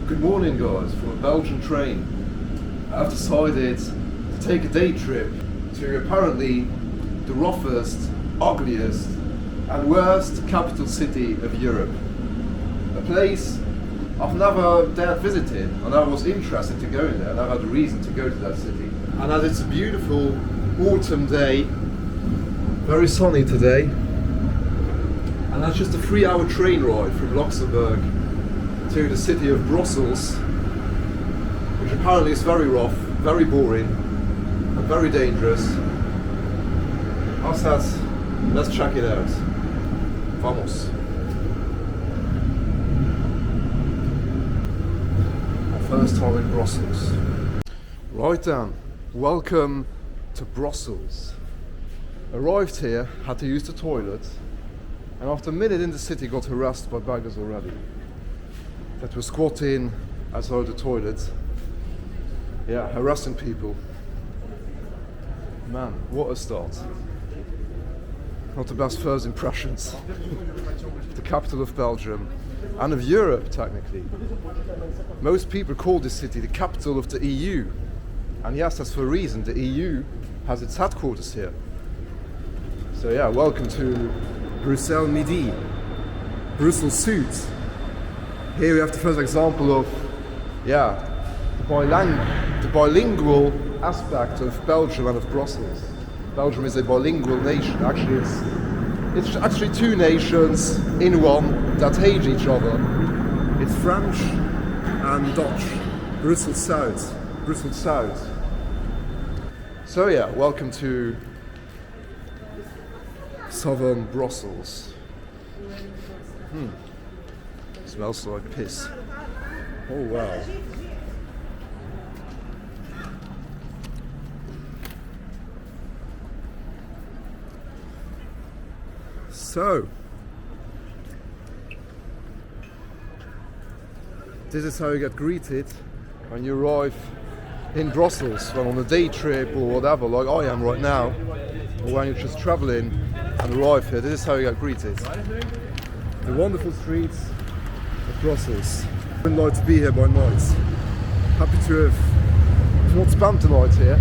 Good morning guys, from a Belgian train. I've decided to take a day trip to apparently the roughest, ugliest and worst capital city of Europe. A place I've never dared visited, and I was interested to go in there and I had a reason to go to that city. And as it's a beautiful autumn day, very sunny today, and that's just a 3-hour train ride from Luxembourg to the city of Brussels, which apparently is very rough, very boring, and very dangerous. I said, let's check it out. Vamos. My first time in Brussels. Right then, welcome to Brussels. Arrived here, had to use the toilet, and after a minute in the city got harassed by beggars already that were squatting outside the toilet. Yeah, harassing people. Man, what a start. Not the best first impressions. The capital of Belgium and of Europe, technically. Most people call this city the capital of the EU. And yes, that's for a reason. The EU has its headquarters here. So yeah, welcome to Bruxelles Midi, Brussels Sud. Here we have the first example of, yeah, the bilingual aspect of Belgium and of Brussels. Belgium is a bilingual nation. Actually, it's actually two nations in one that hate each other. It's French and Dutch. Brussels South. Brussels South. So yeah, welcome to southern Brussels. Smells like piss. Oh wow. So, this is how you get greeted when you arrive in Brussels, when on a day trip or whatever, like I am right now, or when you're just traveling and arrive here. This is how you get greeted. The wonderful streets of Brussels. I'd like to be here by night. Happy to have not spent the night here.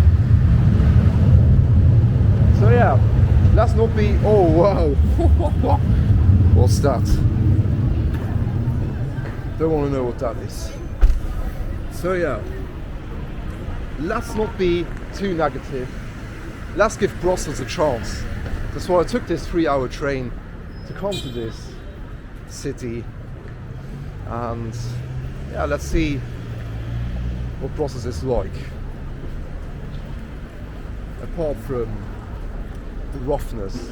So yeah, let's not be. Oh wow! What's that? Don't want to know what that is. So yeah, let's not be too negative. Let's give Brussels a chance. That's why I took this 3-hour train to come to this city. And yeah, let's see what Brussels is like. Apart from the roughness.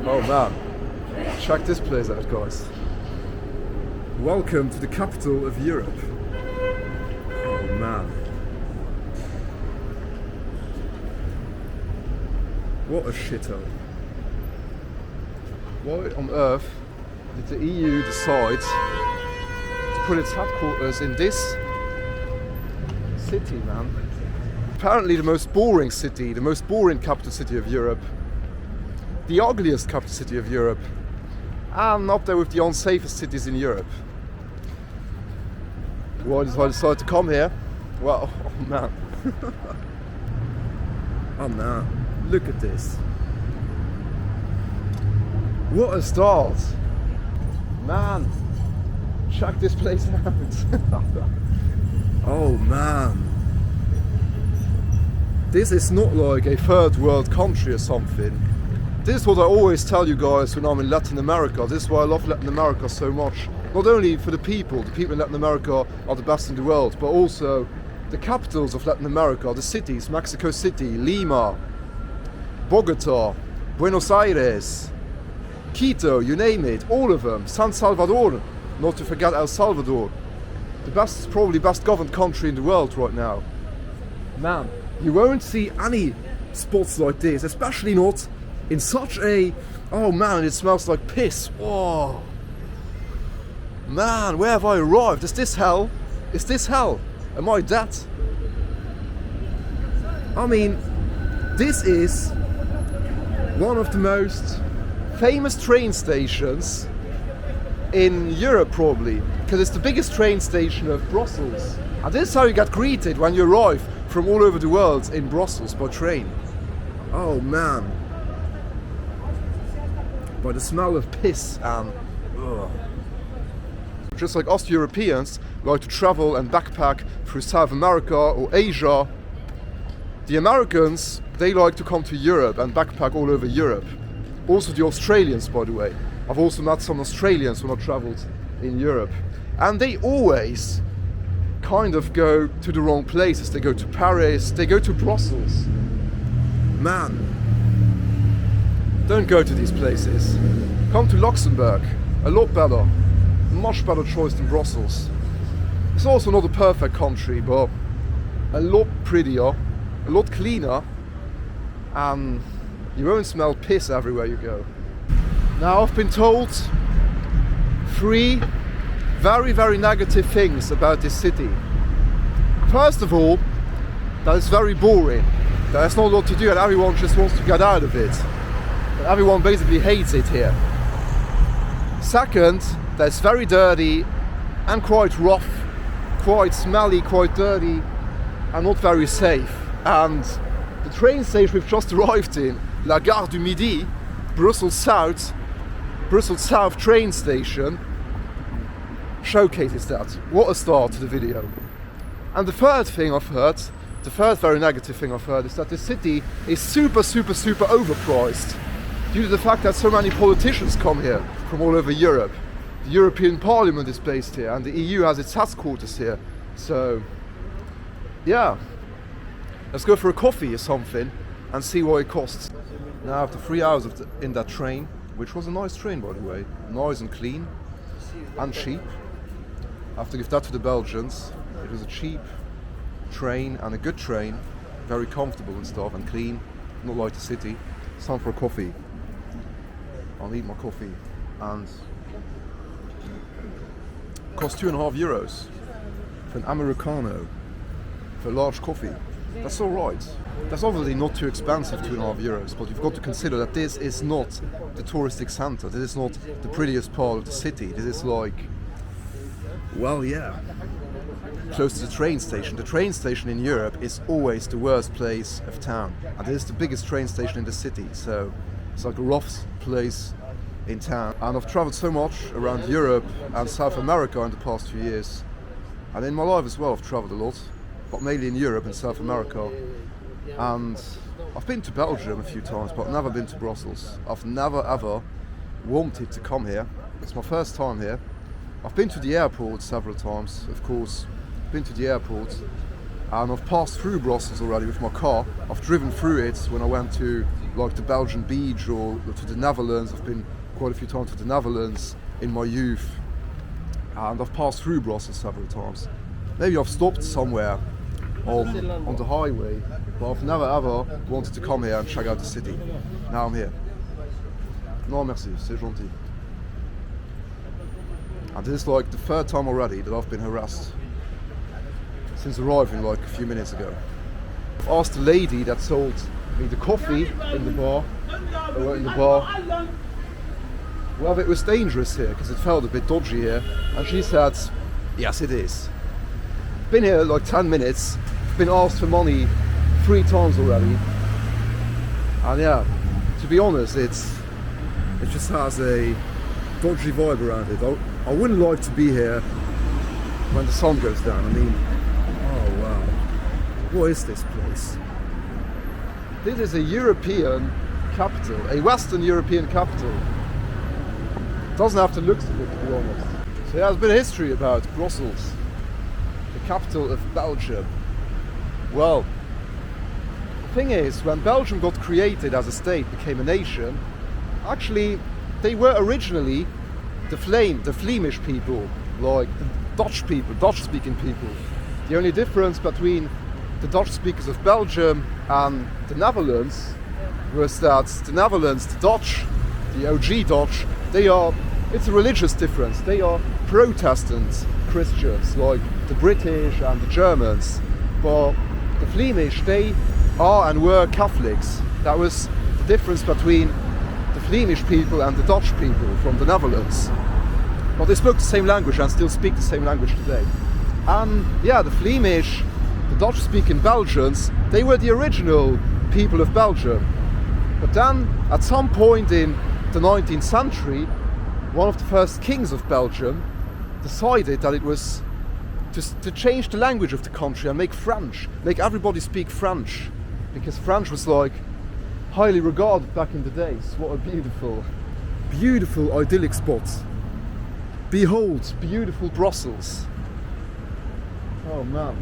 Oh man, check this place out, guys. Welcome to the capital of Europe. Oh man. What a shithole. Why on earth did the EU decide to put its headquarters in this city, man? Apparently the most boring city, the most boring capital city of Europe, the ugliest capital city of Europe, and up there with the unsafest cities in Europe. Why did I decide to come here? Well, oh man. Oh man, look at this. What a start. Man, check this place out. Oh man. This is not like a third world country or something. This is what I always tell you guys when I'm in Latin America. This is why I love Latin America so much. Not only for the people in Latin America are the best in the world, but also the capitals of Latin America, the cities, Mexico City, Lima, Bogota, Buenos Aires, Quito, you name it, all of them. San Salvador, not to forget El Salvador. The best, probably best governed country in the world right now. Man, you won't see any spots like this, especially not in such a, oh man, it smells like piss. Oh. Man, where have I arrived? Is this hell? Is this hell? Am I that? I mean, this is one of the most famous train stations in Europe probably, because it's the biggest train station of Brussels. And this is how you get greeted when you arrive from all over the world in Brussels by train. Oh man. By the smell of piss and ugh. Just like us Europeans like to travel and backpack through South America or Asia, the Americans, they like to come to Europe and backpack all over Europe. Also the Australians, by the way. I've also met some Australians when I travelled in Europe. And they always kind of go to the wrong places. They go to Paris, they go to Brussels. Man, don't go to these places. Come to Luxembourg, a lot better. Much better choice than Brussels. It's also not a perfect country, but a lot prettier, a lot cleaner, and you won't smell piss everywhere you go. Now I've been told 3 very, very negative things about this city. First of all, that it's very boring. There's not a lot to do and everyone just wants to get out of it. Everyone basically hates it here. Second, that it's very dirty and quite rough, quite smelly, quite dirty, and not very safe. And the train station we've just arrived in, La Gare du Midi, Brussels South train station, showcases that. What a start to the video. And the third thing I've heard, the third very negative thing I've heard, is that the city is super overpriced due to the fact that so many politicians come here from all over Europe. The European Parliament is based here and the EU has its headquarters here. So, yeah, let's go for a coffee or something and see what it costs. Now after 3 hours in that train, which was a nice train by the way, nice and clean and cheap. I have to give that to the Belgians. It was a cheap train and a good train, very comfortable and stuff and clean, not like the city. It's time for a coffee. I'll eat my coffee and it costs €2.50 for an Americano, for a large coffee. That's alright. That's obviously not too expensive, €2.50, but you've got to consider that this is not the touristic centre. This is not the prettiest part of the city. This is like, well, yeah, close to the train station. The train station in Europe is always the worst place of town, and this is the biggest train station in the city, so it's like a rough place in town. And I've travelled so much around Europe and South America in the past few years, and in my life as well I've travelled a lot, but mainly in Europe and South America. And I've been to Belgium a few times, but I've never been to Brussels. I've never ever wanted to come here. It's my first time here. I've been to the airport several times, of course. Been to the airport, and I've passed through Brussels already with my car. I've driven through it when I went to like the Belgian beach or to the Netherlands. I've been quite a few times to the Netherlands in my youth, and I've passed through Brussels several times. Maybe I've stopped somewhere on the highway, but I've never ever wanted to come here and check out the city. Now I'm here. Non merci, c'est gentil. And this is like the third time already that I've been harassed since arriving like a few minutes ago. I asked the lady that sold me the coffee in the bar, whether it was dangerous here, because it felt a bit dodgy here, and she said, yes it is. Been here like 10 minutes, been asked for money 3 times already, and yeah, to be honest, it just has a dodgy vibe around it. I wouldn't like to be here when the sun goes down. I mean, oh wow, what is this place? This is a European capital, a Western European capital. Doesn't have to look so good, to be honest. So yeah, there's a bit of history about Brussels, the capital of Belgium. Well, the thing is, when Belgium got created as a state, became a nation, actually they were originally the Flemish people, like the Dutch people, Dutch-speaking people. The only difference between the Dutch speakers of Belgium and the Netherlands was that the Netherlands, the Dutch, the OG Dutch, it's a religious difference. They are Protestant Christians, like the British and the Germans. But the Flemish, they are and were Catholics. That was the difference between the Flemish people and the Dutch people from the Netherlands. But they spoke the same language and still speak the same language today. And yeah, the Flemish, the Dutch-speaking Belgians, they were the original people of Belgium. But then, at some point in the 19th century, one of the first kings of Belgium decided that it was to change the language of the country and make French, make everybody speak French, because French was like highly regarded back in the days. What a beautiful, beautiful idyllic spot. Behold, beautiful Brussels. Oh man.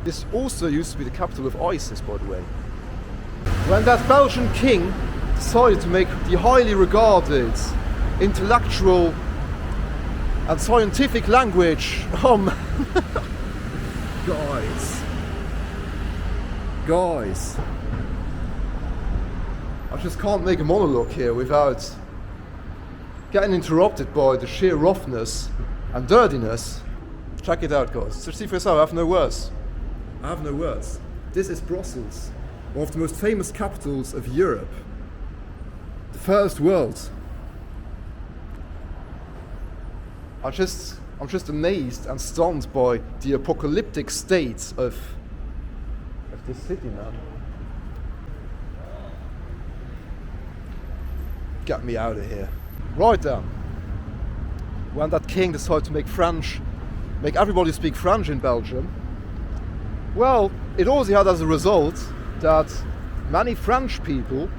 This also used to be the capital of ISIS, by the way. When that Belgian king decided to make the highly regarded intellectual and scientific language, oh man. Guys, I just can't make a monologue here without getting interrupted by the sheer roughness and dirtiness. Check it out, guys. So see for yourself, I have no words. This is Brussels, one of the most famous capitals of Europe. The first world. I'm just amazed and stunned by the apocalyptic state of this city, man. Get me out of here. Right then. When that king decided to make everybody speak French in Belgium, well, it also had as a result that many French people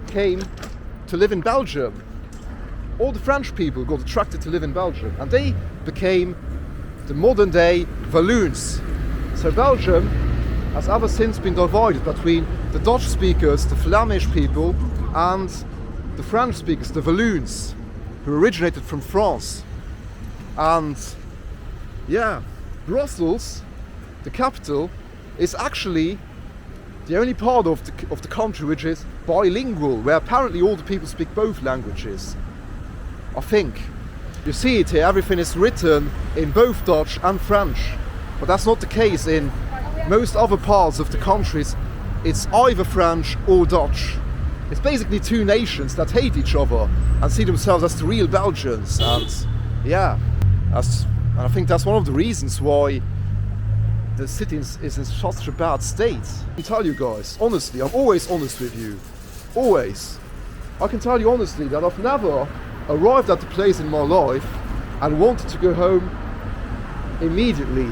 came to live in Belgium. All the French people got attracted to live in Belgium, and they became the modern day Walloons. So Belgium has ever since been divided between the Dutch speakers, the Flemish people, and the French speakers, the Walloons, who originated from France. And yeah, Brussels, the capital, is actually the only part of the country which is bilingual, where apparently all the people speak both languages. I think. You see it here, everything is written in both Dutch and French. But that's not the case in most other parts of the countries. It's either French or Dutch. It's basically two nations that hate each other and see themselves as the real Belgians. And yeah, and I think that's one of the reasons why the city is in such a bad state. I can tell you guys, honestly, I'm always honest with you. Always. I can tell you honestly that I've never arrived at the place in my life and wanted to go home immediately.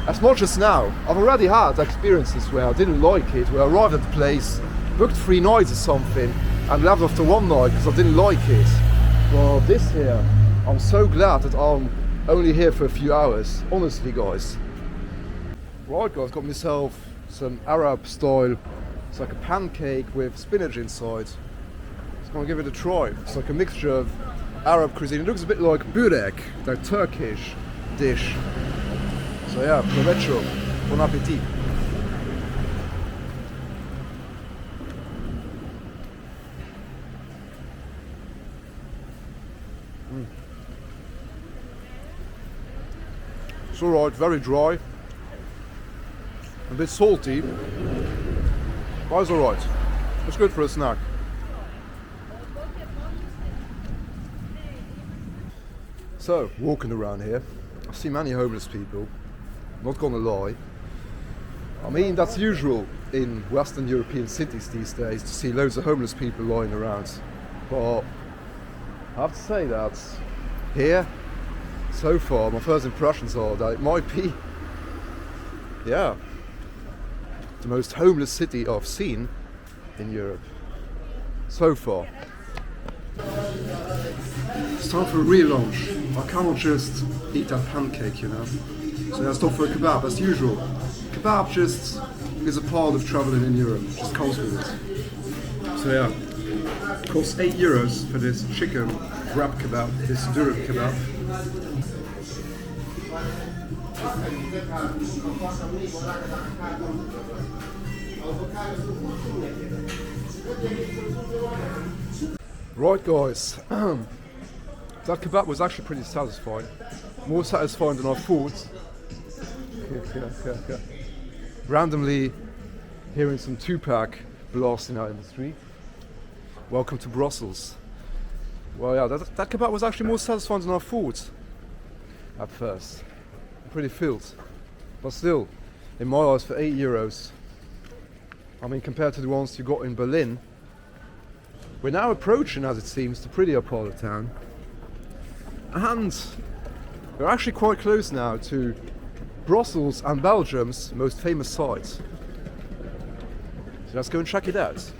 As much as now. I've already had experiences where I didn't like it, where I arrived at the place, booked 3 nights or something, and left after 1 night because I didn't like it. Well, this here, I'm so glad that I'm only here for a few hours. Honestly, guys. Right, guys, got myself some Arab style. It's like a pancake with spinach inside. I'm gonna give it a try. It's like a mixture of Arab cuisine. It looks a bit like burek, that Turkish dish. So yeah, provecho, bon appetit. It's alright, very dry. A bit salty. But it's alright. It's good for a snack. So, walking around here, I see many homeless people, not gonna lie. I mean, that's usual in Western European cities these days to see loads of homeless people lying around. But I have to say that here, so far, my first impressions are that it might be, yeah, the most homeless city I've seen in Europe. So far. It's time for a real lunch. I cannot just eat that pancake, you know. So I stop for a kebab, as usual. Kebab just is a part of traveling in Europe, just comes with it. So yeah, it costs €8 for this chicken wrap kebab, this durum kebab. Right, guys. That kebab was actually pretty satisfying. More satisfying than I thought. Randomly hearing some Tupac blasting out in the street. Welcome to Brussels. Well, yeah, that kebab was actually more satisfying than I thought at first. Pretty filled, but still, in my eyes, for €8. I mean, compared to the ones you got in Berlin, we're now approaching, as it seems, the prettier part of town. And we're actually quite close now to Brussels and Belgium's most famous site. So let's go and check it out.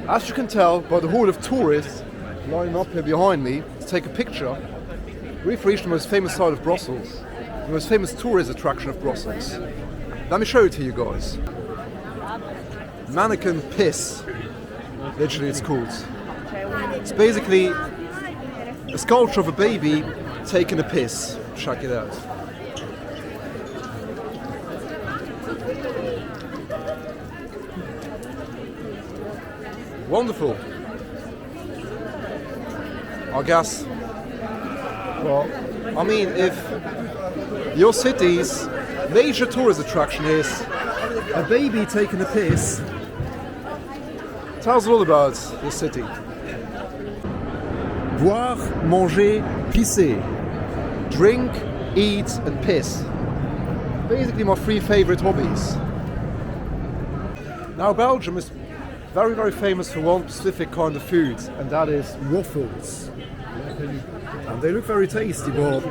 As you can tell by the horde of tourists lining up here behind me to take a picture, we've reached the most famous site of Brussels, the most famous tourist attraction of Brussels. Let me show it to you guys. Mannequin Piss, literally it's called. It's basically a sculpture of a baby taking a piss. Check it out. Wonderful. I guess. Well, I mean, if your city's major tourist attraction is a baby taking a piss, tells a lot about this city. Boire, manger, pisser. Drink, eat, and piss. Basically my three favorite hobbies. Now, Belgium is very, very famous for one specific kind of food, and that is waffles. And they look very tasty, but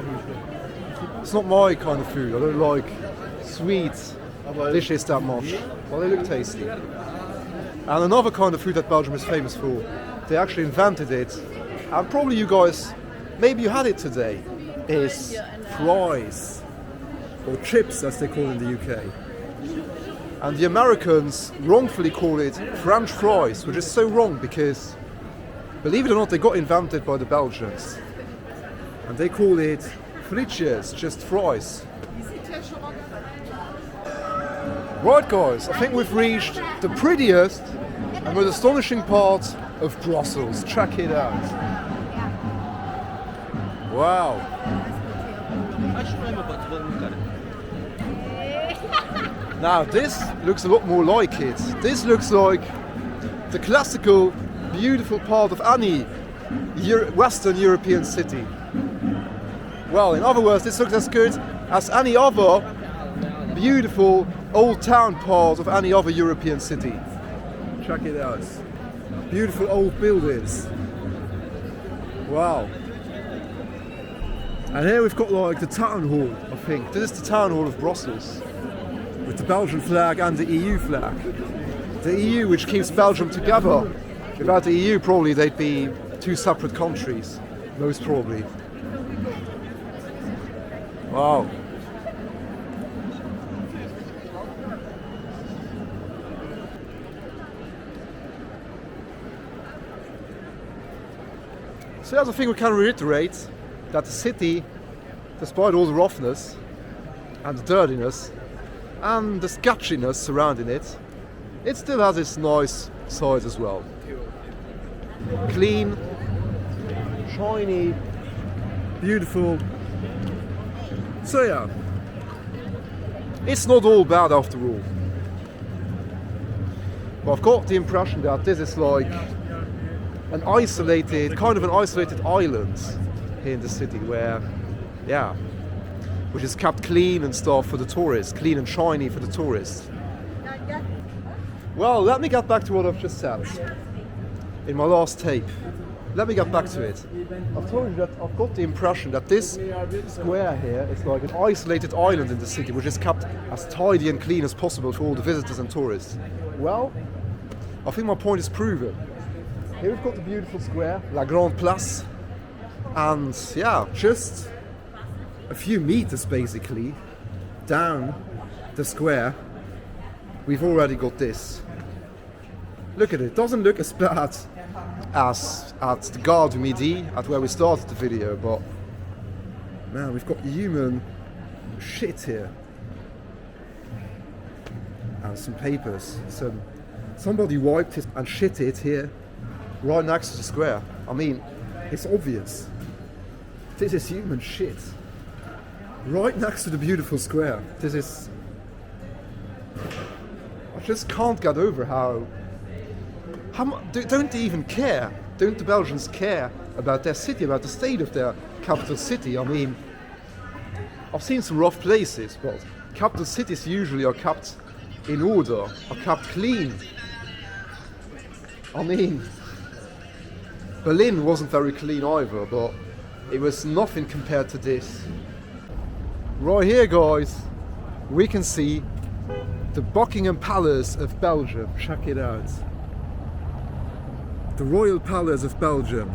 it's not my kind of food. I don't like sweet dishes that much, but they look tasty. And another kind of food that Belgium is famous for, they actually invented it, and probably you guys, maybe you had it today, is fries, or chips as they call in the UK. And the Americans wrongfully call it French fries, which is so wrong because, believe it or not, they got invented by the Belgians. And they call it frietjes, just fries. Right guys, I think we've reached the prettiest and most astonishing part of Brussels. Check it out. Wow. Now this looks a lot more like it. This looks like the classical, beautiful part of any Western European city. Well, in other words, this looks as good as any other beautiful old town part of any other European city. Check it out. Beautiful old buildings. Wow. And here we've got like the town hall, I think. This is the town hall of Brussels, with the Belgian flag and the EU flag. The EU, which keeps Belgium together. Without the EU, probably they'd be two separate countries, most probably. Wow. So that's the thing we can reiterate, that the city, despite all the roughness and the dirtiness and the sketchiness surrounding it, it still has its nice side as well. Clean, shiny, beautiful. So yeah, it's not all bad after all. But I've got the impression that this is like an isolated island here in the city where, yeah, which is kept clean and stuff for the tourists, clean and shiny for the tourists. Well, let me get back to what I've just said in my last tape. Let me get back to it. I've told you that I've got the impression that this square here is like an isolated island in the city, which is kept as tidy and clean as possible for all the visitors and tourists. Well, I think my point is proven. Here we've got the beautiful square, La Grande Place, and yeah, just a few meters basically down the square, we've already got this. Look at it, doesn't look as bad as at the Gare du Midi, at where we started the video, but man, we've got human shit here. And some papers, somebody wiped it and shit it here, right next to the square. I mean, it's obvious. This is human shit. Right next to the beautiful square. This is... I just can't get over how don't they even care don't the Belgians care about their city, about the state of their capital city? I mean, I've seen some rough places, but capital cities usually are kept in order, are kept clean. I mean, Berlin wasn't very clean either, but it was nothing compared to this. Right here, guys, we can see the Buckingham Palace of Belgium. Check it out. The Royal Palace of Belgium,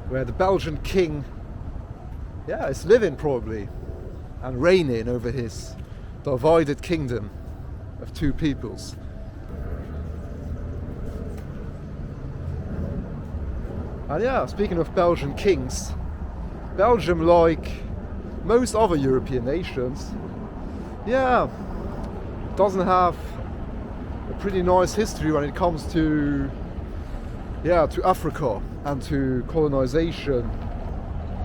where the Belgian king, is living probably, and reigning over his divided kingdom of two peoples. And speaking of Belgian kings, Belgium, like most other European nations, doesn't have a pretty nice history when it comes to Africa and to colonization.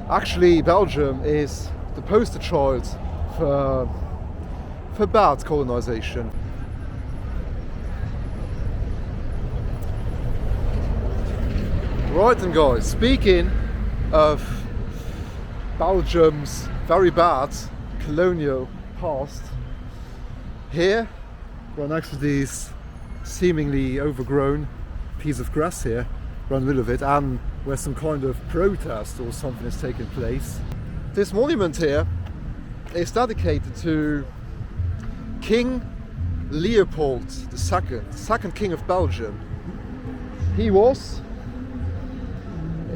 Actually, Belgium is the poster child for bad colonization. Right then, guys, speaking of Belgium's very bad colonial past, here, right next to these seemingly overgrown piece of grass here, right in the middle of it, and where some kind of protest or something is taking place, this monument here is dedicated to King Leopold II, second king of Belgium. He was,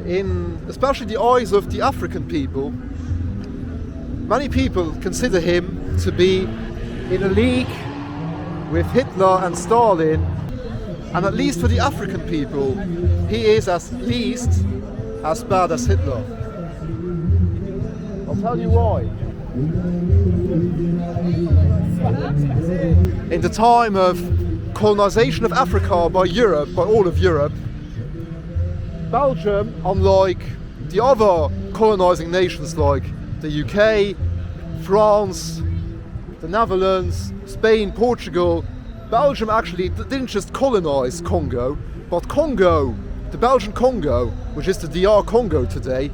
in especially the eyes of the African people, many people consider him to be in a league with Hitler and Stalin, and at least for the African people, he is at least as bad as Hitler. I'll tell you why. In the time of colonization of Africa by Europe, by all of Europe, Belgium, unlike the other colonizing nations like the UK, France, the Netherlands, Spain, Portugal, Belgium actually didn't just colonize Congo, but Congo, the Belgian Congo, which is the DR Congo today,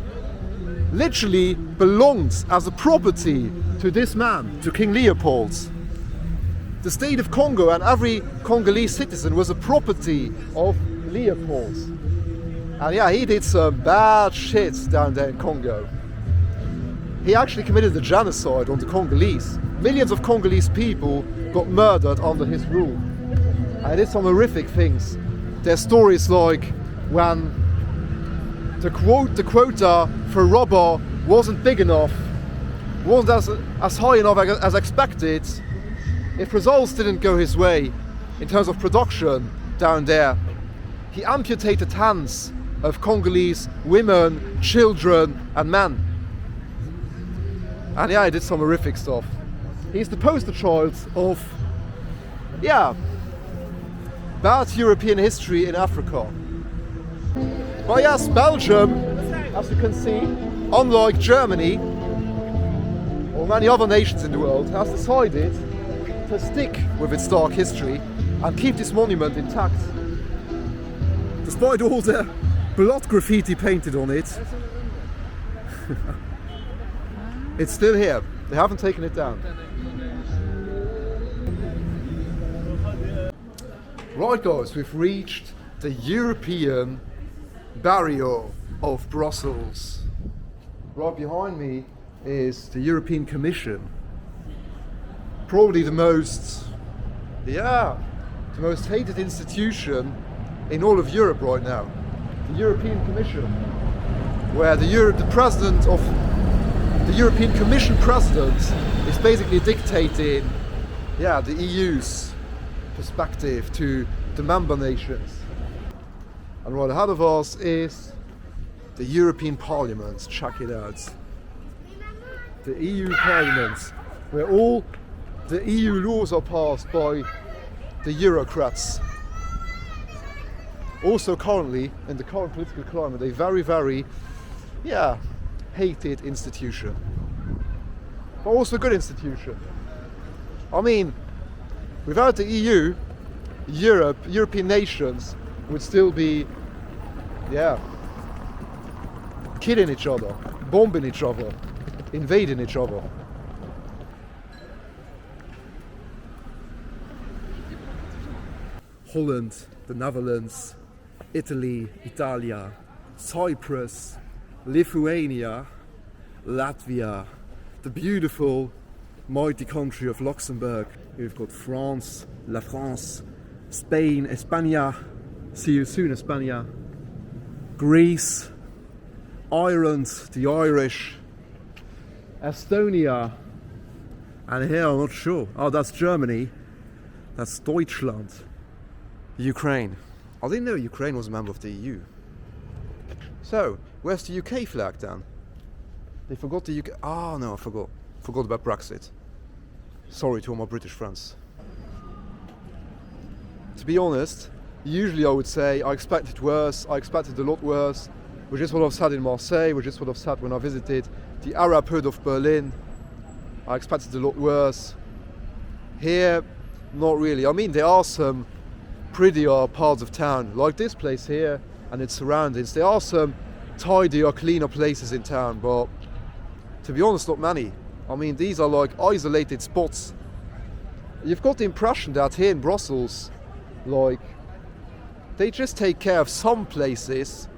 literally belongs as a property to this man, to King Leopold. The state of Congo and every Congolese citizen was a property of Leopold. And he did some bad shit down there in Congo. He actually committed a genocide on the Congolese. Millions of Congolese people got murdered under his rule. And he did some horrific things. There's stories like when the quota for rubber wasn't big enough, wasn't as high enough as expected. If results didn't go his way in terms of production down there, he amputated hands of Congolese women, children and men. And he did some horrific stuff. He's the poster child of, bad European history in Africa. But yes, Belgium, as you can see, unlike Germany or many other nations in the world, has decided to stick with its dark history and keep this monument intact. Despite all the blood graffiti painted on it, it's still here. They haven't taken it down. Right, guys, we've reached the European barrier of Brussels. Right behind me is the European Commission. Probably the most hated institution in all of Europe right now. The European Commission, where the president of the European Commission president is basically dictating the EU's perspective to the member nations. And right ahead of us is the European Parliament. Check it out. The EU Parliament, where all the EU laws are passed by the Eurocrats. Also currently, in the current political climate, a very, very, hated institution. But also a good institution. I mean, without the EU, European nations would still be, yeah, killing each other, bombing each other, invading each other. Holland, the Netherlands, Italy, Italia, Cyprus, Lithuania, Latvia, the beautiful, mighty country of Luxembourg. We've got France, La France, Spain, España, see you soon España, Greece, Ireland, the Irish, Estonia, and here I'm not sure. Oh, that's Germany, that's Deutschland, Ukraine. I didn't know Ukraine was a member of the EU. So, where's the UK flag then? They forgot the UK. Ah, no, I forgot. Forgot about Brexit. Sorry to all my British friends. To be honest, usually I would say I expected worse, I expected a lot worse, which is what I've said in Marseille, which is what I've said when I visited the Arab hood of Berlin. I expected a lot worse. Here, not really. I mean, there are some prettier parts of town, like this place here and its surroundings. There are some tidier, cleaner places in town, but to be honest, not many. I mean, these are like isolated spots. You've got the impression that here in Brussels, like, they just take care of some places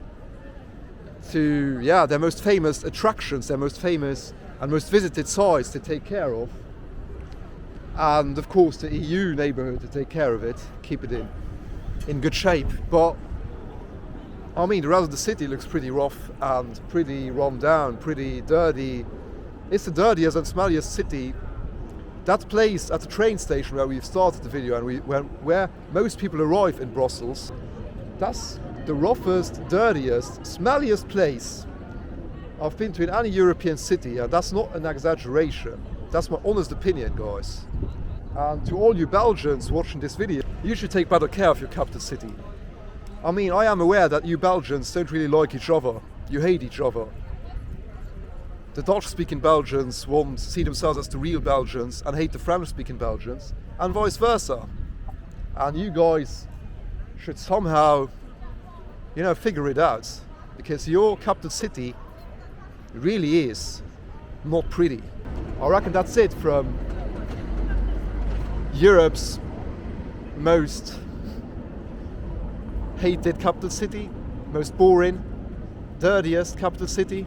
to, yeah, their most famous attractions, their most famous and most visited sites to take care of. And of course the EU neighbourhood to take care of it, keep it in good shape. But I mean, the rest of the city looks pretty rough and pretty run down, pretty dirty. It's the dirtiest and smelliest city. That place at the train station where we've started the video and where most people arrive in Brussels, that's the roughest, dirtiest, smelliest place I've been to in any European city, and that's not an exaggeration. That's my honest opinion, guys. And to all you Belgians watching this video, you should take better care of your capital city. I mean, I am aware that you Belgians don't really like each other. You hate each other. The Dutch-speaking Belgians want to see themselves as the real Belgians and hate the French-speaking Belgians, and vice versa. And you guys should somehow, you know, figure it out, because your capital city really is not pretty. I reckon that's it from Europe's most hated capital city, most boring, dirtiest capital city.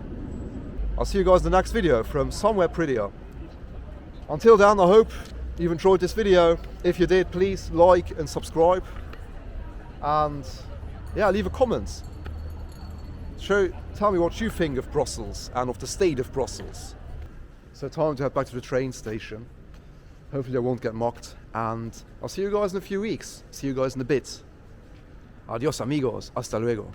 I'll see you guys in the next video from somewhere prettier. Until then, I hope you've enjoyed this video. If you did, please like and subscribe. And yeah, leave a comment. Tell me what you think of Brussels and of the state of Brussels. So time to head back to the train station. Hopefully I won't get mocked. And I'll see you guys in a few weeks. See you guys in a bit. Adios amigos. Hasta luego.